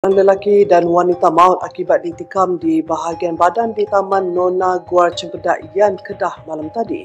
Seorang lelaki dan wanita maut akibat ditikam di bahagian badan di Taman Nona Guar Cempedak, Yan, Kedah malam tadi.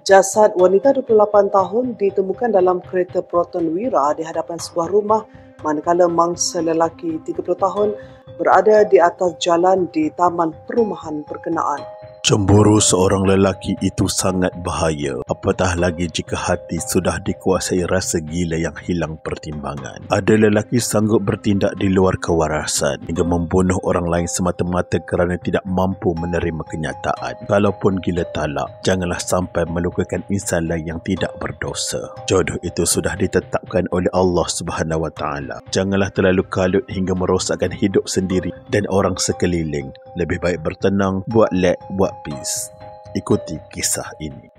Jasad wanita 28 tahun ditemukan dalam kereta Proton Wira di hadapan sebuah rumah, manakala mangsa lelaki 30 tahun berada di atas jalan di taman perumahan berkenaan. Cemburu seorang lelaki itu sangat bahaya, apatah lagi jika hati sudah dikuasai rasa gila yang hilang pertimbangan. Ada lelaki sanggup bertindak di luar kewarasan hingga membunuh orang lain semata-mata kerana tidak mampu menerima kenyataan. Kalaupun gila talak, janganlah sampai melukakan insan lain yang tidak berdosa. Jodoh itu sudah ditetapkan oleh Allah Subhanahu Wa Taala. Janganlah terlalu kalut hingga merosakkan hidup sendiri dan orang sekeliling. Lebih baik bertenang, buat lek, buat peace. Ikuti kisah ini.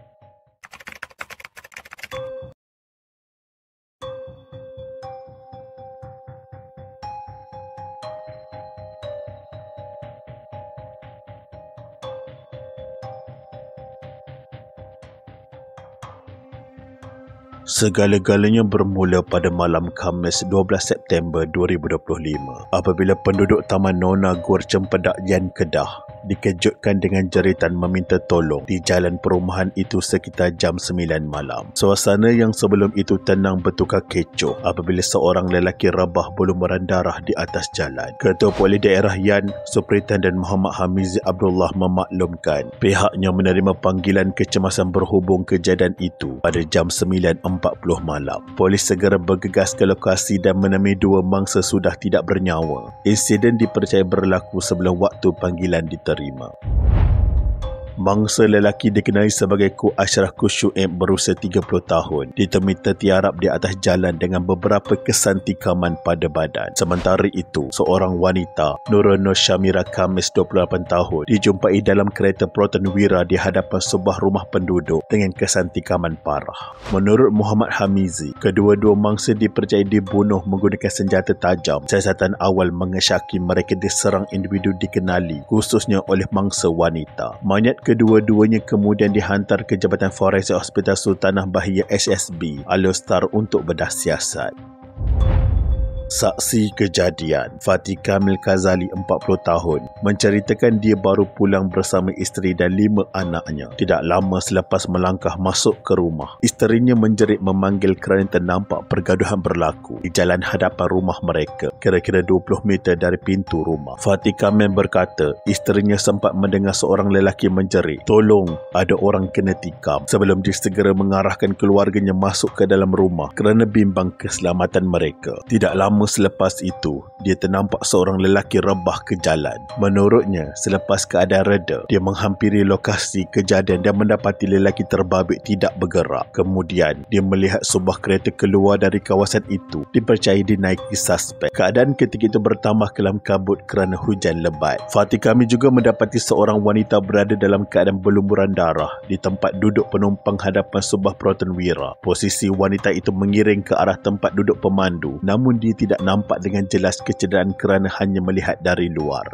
Segala-galanya bermula pada malam Khamis 12 September 2025 apabila penduduk Taman Nona Guar Cempedak, Yan, Kedah dikejutkan dengan jeritan meminta tolong di jalan perumahan itu sekitar jam 9 malam. Suasana yang sebelum itu tenang bertukar kecoh apabila seorang lelaki rebah bulu merandarah di atas jalan. Ketua Polis Daerah Yan, Superintendent Muhammad Hamizi Abdullah memaklumkan pihaknya menerima panggilan kecemasan berhubung kejadian itu pada jam 9.40 malam. Polis segera bergegas ke lokasi dan menemui dua mangsa sudah tidak bernyawa. Insiden dipercayai berlaku sebelum waktu panggilan diterima. Mangsa lelaki dikenali sebagai Ku Ashraf Kushuib berusia 30 tahun ditemui tertiarap di atas jalan dengan beberapa kesan tikaman pada badan. Sementara itu, seorang wanita, Nurul Shamira Khamis 28 tahun dijumpai dalam kereta Proton Wira di hadapan sebuah rumah penduduk dengan kesan tikaman parah. Menurut Muhammad Hamizi, kedua-dua mangsa dipercayai dibunuh menggunakan senjata tajam. Siasatan awal mengesyaki mereka diserang individu dikenali khususnya oleh mangsa wanita. Mayat kedua-duanya kemudian dihantar ke Jabatan Forensik Hospital Sultanah Bahia SSB Alostar untuk bedah siasat. Saksi kejadian, Fatih Kamil Kazali 40 tahun, menceritakan dia baru pulang bersama isteri dan 5 anaknya. Tidak lama selepas melangkah masuk ke rumah, isterinya menjerit memanggil kerana ternampak pergaduhan berlaku di jalan hadapan rumah mereka, kira-kira 20 meter dari pintu rumah. Fatih Kamil berkata, isterinya sempat mendengar seorang lelaki menjerit, "Tolong, ada orang kena tikam," sebelum dia segera mengarahkan keluarganya masuk ke dalam rumah kerana bimbang keselamatan mereka. Tidak lama selepas itu, dia ternampak seorang lelaki rebah ke jalan. Menurutnya, selepas keadaan reda, dia menghampiri lokasi kejadian dan mendapati lelaki terbabit tidak bergerak. Kemudian, dia melihat sebuah kereta keluar dari kawasan itu, dipercayai dinaiki suspek. Keadaan ketika itu bertambah kelam kabut kerana hujan lebat. Fatih kami juga mendapati seorang wanita berada dalam keadaan berlumuran darah di tempat duduk penumpang hadapan sebuah Proton Wira. Posisi wanita itu mengiring ke arah tempat duduk pemandu, namun dia tidak nampak dengan jelas kecederaan kerana hanya melihat dari luar.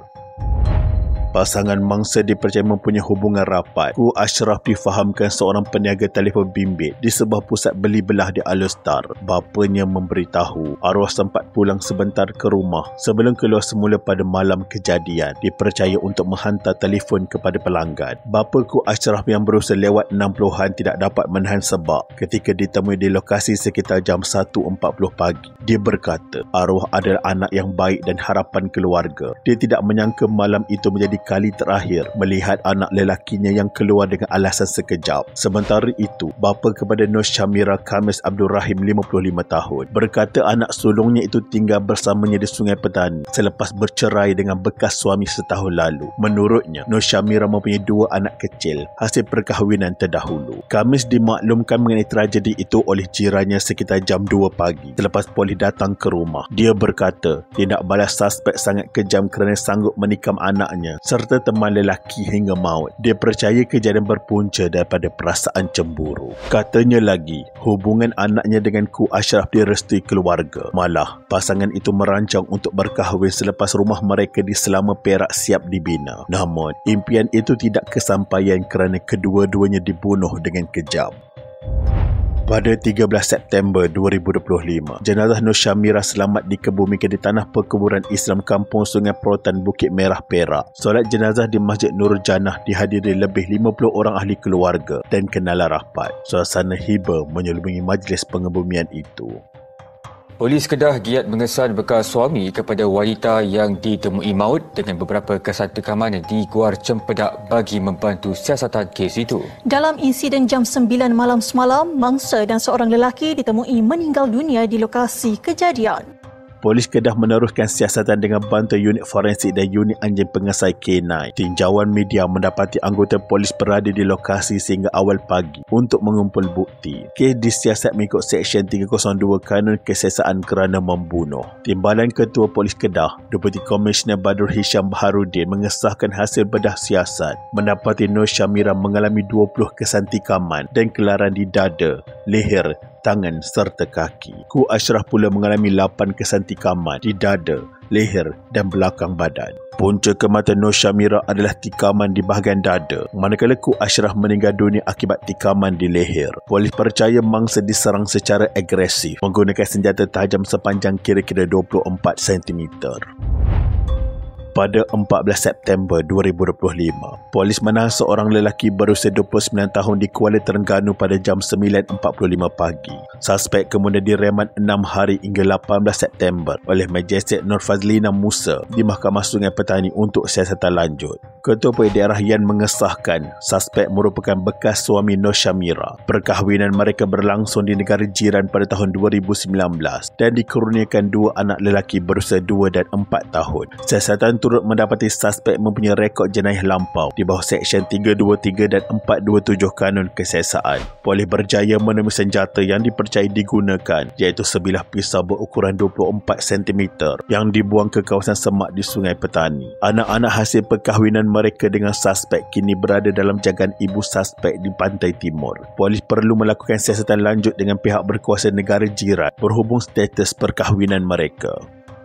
Pasangan mangsa dipercayai mempunyai hubungan rapat. Ku Ashraf difahamkan seorang peniaga telefon bimbit di sebuah pusat beli belah di Alostar. Bapanya memberitahu arwah sempat pulang sebentar ke rumah sebelum keluar semula pada malam kejadian. Dipercaya untuk menghantar telefon kepada pelanggan. Bapa Ku Ashraf yang berusia lewat 60-an tidak dapat menahan sebab ketika ditemui di lokasi sekitar jam 1.40 pagi. Dia berkata, arwah adalah anak yang baik dan harapan keluarga. Dia tidak menyangka malam itu menjadi kali terakhir melihat anak lelakinya yang keluar dengan alasan sekejap. Sementara itu, bapa kepada Nur Shamira Khamis Abdul Rahim 55 tahun berkata anak sulungnya itu tinggal bersamanya di Sungai Petani selepas bercerai dengan bekas suami setahun lalu. Menurutnya, Nur Shamira mempunyai 2 anak kecil hasil perkahwinan terdahulu. Khamis dimaklumkan mengenai tragedi itu oleh jirannya sekitar jam 2 pagi selepas polis datang ke rumah. Dia berkata tindak balas suspek sangat kejam kerana sanggup menikam anaknya serta teman lelaki hingga maut. Dia percaya kejadian berpunca daripada perasaan cemburu. Katanya lagi, hubungan anaknya dengan Ku Ashraf direstui keluarga. Malah, pasangan itu merancang untuk berkahwin selepas rumah mereka di Selama Perak siap dibina. Namun, impian itu tidak kesampaian kerana kedua-duanya dibunuh dengan kejam. Pada 13 September 2025, jenazah Nur Syamira selamat dikebumikan di tanah perkuburan Islam Kampung Sungai Perotan, Bukit Merah, Perak. Solat jenazah di Masjid Nurul Jannah dihadiri lebih 50 orang ahli keluarga dan kenalan rapat. Suasana hibah menyelubungi majlis pengebumian itu. Polis Kedah giat mengesan bekas suami kepada wanita yang ditemui maut dengan beberapa kesan tekaman di Guar Cempedak bagi membantu siasatan kes itu. Dalam insiden jam 9 malam semalam, mangsa dan seorang lelaki ditemui meninggal dunia di lokasi kejadian. Polis Kedah meneruskan siasatan dengan bantuan unit forensik dan unit anjing pengesai K9. Tinjauan media mendapati anggota polis berada di lokasi sehingga awal pagi untuk mengumpul bukti. Kes disiasat mengikut Seksyen 302 Kanun Kesesaan kerana membunuh. Timbalan Ketua Polis Kedah, Deputi Komisioner Badrul Hisham Baharudin mengesahkan hasil bedah siasat mendapati Nur Syamira mengalami 20 kesan tikaman dan kelaran di dada, leher, tangan serta kaki. Ku Ashraf pula mengalami 8 kesan tikaman di dada, leher dan belakang badan. Punca kematian Nur Syamira adalah tikaman di bahagian dada, manakala Ku Ashraf meninggal dunia akibat tikaman di leher. Polis percaya mangsa diserang secara agresif menggunakan senjata tajam sepanjang kira-kira 24 cm. Pada 14 September 2025, polis menahan seorang lelaki berusia 29 tahun di Kuala Terengganu pada jam 9.45 pagi. Suspek kemudian direman 6 hari hingga 18 September oleh Majestik Nur Fazlina Musa di Mahkamah Sungai Petani untuk siasatan lanjut. Ketua Polis Daerah Yan mengesahkan suspek merupakan bekas suami Nur Syamira. Perkahwinan mereka berlangsung di negara jiran pada tahun 2019 dan dikurniakan 2 anak lelaki berusia 2 dan 4 tahun. Siasatan turut mendapati suspek mempunyai rekod jenayah lampau di bawah Seksyen 323 dan 427 Kanun Kesesaan. Polis berjaya menemui senjata yang dipercayai digunakan, iaitu sebilah pisau berukuran 24 cm yang dibuang ke kawasan semak di Sungai Petani. Anak-anak hasil perkahwinan mereka dengan suspek kini berada dalam jagaan ibu suspek di Pantai Timur. Polis perlu melakukan siasatan lanjut dengan pihak berkuasa negara jiran berhubung status perkahwinan mereka.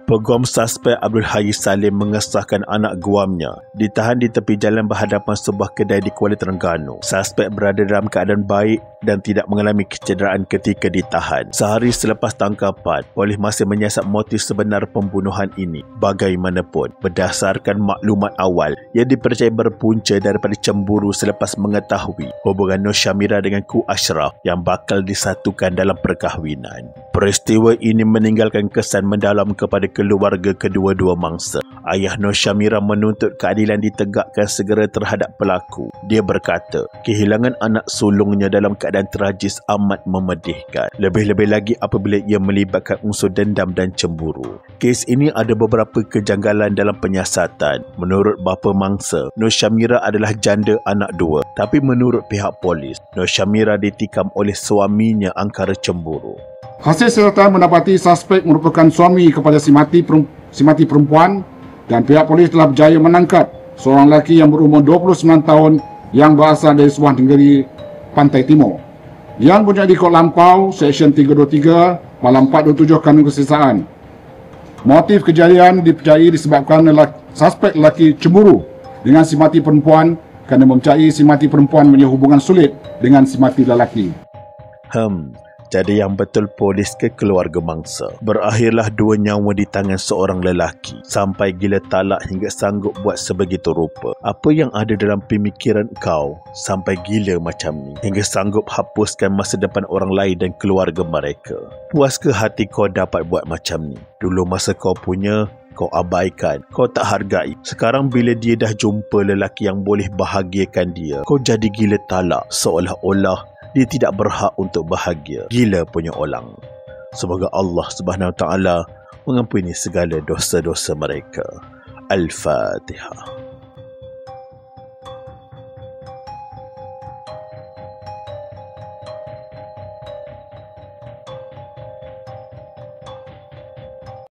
Peguam suspek Abdul Hayy Salim mengesahkan anak guamnya ditahan di tepi jalan berhadapan sebuah kedai di Kuala Terengganu. Suspek berada dalam keadaan baik dan tidak mengalami kecederaan ketika ditahan. Sehari selepas tangkapan, polis masih menyiasat motif sebenar pembunuhan ini. Bagaimanapun, berdasarkan maklumat awal, ia dipercayai berpunca daripada cemburu selepas mengetahui hubungan Nur Syamira dengan Ku Ashraf yang bakal disatukan dalam perkahwinan. Peristiwa ini meninggalkan kesan mendalam kepada keluarga kedua-dua mangsa. Ayah Nur Syamira menuntut keadilan ditegakkan segera terhadap pelaku. Dia berkata, kehilangan anak sulungnya dalam keadaan tragis amat memedihkan. Lebih-lebih lagi apabila ia melibatkan unsur dendam dan cemburu. Kes ini ada beberapa kejanggalan dalam penyiasatan. Menurut bapa mangsa, Nur Syamira adalah janda anak 2. Tapi menurut pihak polis, Nur Syamira ditikam oleh suaminya angkara cemburu. Hasil serta mendapati suspek merupakan suami kepada si mati perempuan dan pihak polis telah berjaya menangkap seorang lelaki yang berumur 29 tahun yang berasal dari sebuah negeri Pantai Timur yang mempunyai kod lampau Seksyen 323 malam 427 Kanun Kesesaan. Motif kejadian dipercayai disebabkan suspek lelaki cemburu dengan si mati perempuan kerana mempercayai si mati perempuan mempunyai hubungan sulit dengan si mati lelaki. Jadi yang betul polis ke keluarga mangsa. Berakhirlah 2 nyawa di tangan seorang lelaki. Sampai gila talak hingga sanggup buat sebegitu rupa. Apa yang ada dalam pemikiran kau sampai gila macam ni? Hingga sanggup hapuskan masa depan orang lain dan keluarga mereka. Puas ke hati kau dapat buat macam ni? Dulu masa kau punya, kau abaikan, kau tak hargai. Sekarang bila dia dah jumpa lelaki yang boleh bahagiakan dia, kau jadi gila talak seolah-olah dia tidak berhak untuk bahagia. Gila punya orang. Semoga Allah Subhanahu Wa Taala mengampuni segala dosa-dosa mereka. Al-Fatihah.